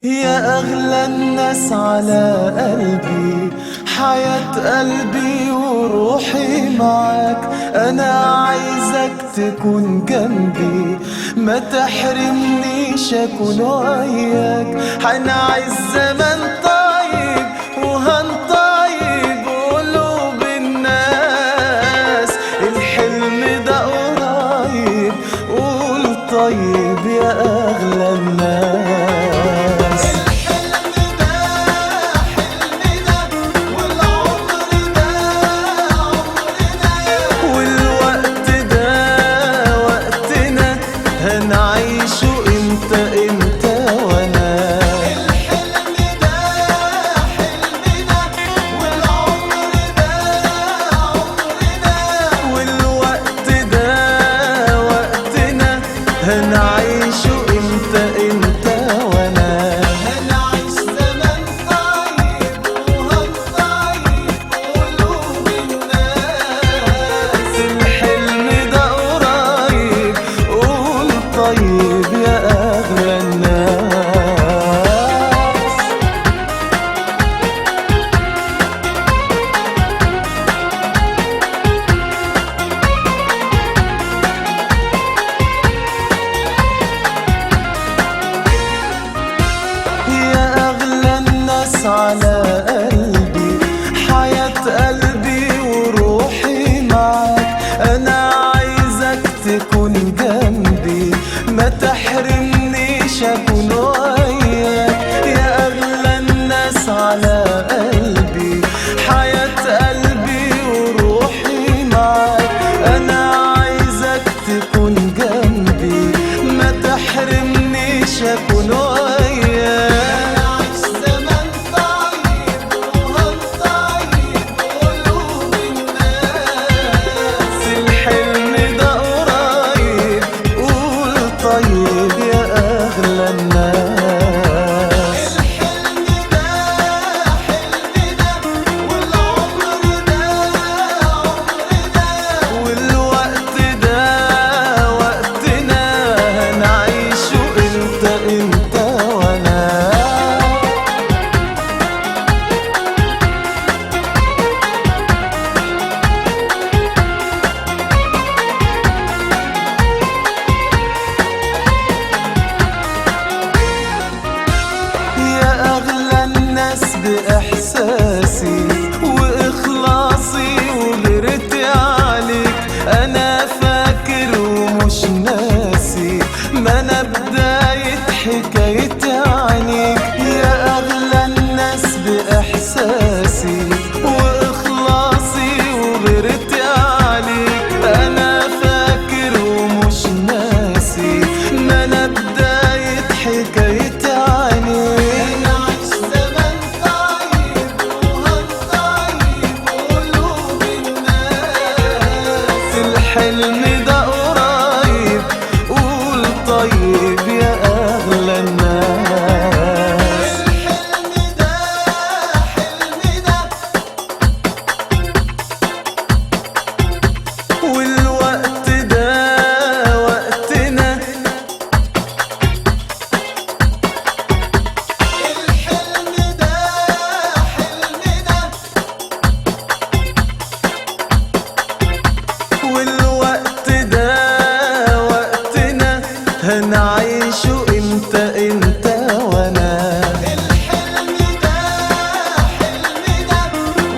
يا أغلى الناس على قلبي، حياة قلبي وروحي معاك. أنا عايزك تكون جنبي، ما تحرمنيش أكون وياك. هنعيش زمن طيب وهنطيب قلوب الناس. الحلم ده قريب، قول طيب يا أغلى الناس. هنعيشه انت وانا. الحلم ده حلمنا والعمر ده عمرنا، والوقت ده وقتنا. هنعيشه انت وانا. هنعيش زمن طيب وهنطيب قلوب الناس. الحلم ده قريب، قول طيب يا أغلى الناس. يا أغلى الناس على قلبي، حياة قلبي وروحي معاك. أنا عايزك تكون جنبي، ما تحرمنيش أكون وياك. يا أغلى الناس على قلبي، حياة قلبي وروحي معاك. أنا عايزك تكون جنبي، ما تحرمنيش أكون وياك. هنعيش زمن طيب وهنطيب قلوب الناس. الحلم ده قريب، قول طيب يا أغلى الناس. الحلم ده حلمنا والعمر ده عمرنا، والوقت ده وقتنا. هنعيشه انت وانا. يا أغلى الناس بإحساسي وإخلاصي وغيرتي عليك. أنا فاكر ومش ناسي، ما أنا بداية حكايتي عنيك. يا أغلى الناس بإحساسي وإخلاصي وغيرتي عليك. أنا فاكر ومش ناسي، ما أنا بداية حكايتي عنيك. هنعيش زمن طيب وهنطيب قلوب الناس. الحلم ده قريب، قول طيب يا أغلى الناس. الحلم ده حلمنا والوقت ده وقتنا. الحلم ده حلمنا والوقت ده وقتنا. هنعيشه انت وانا. الحلم ده حلمنا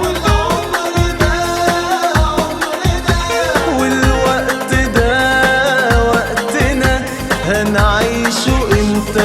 والعمر ده عمرنا، والوقت ده وقتنا. هنعيشه انت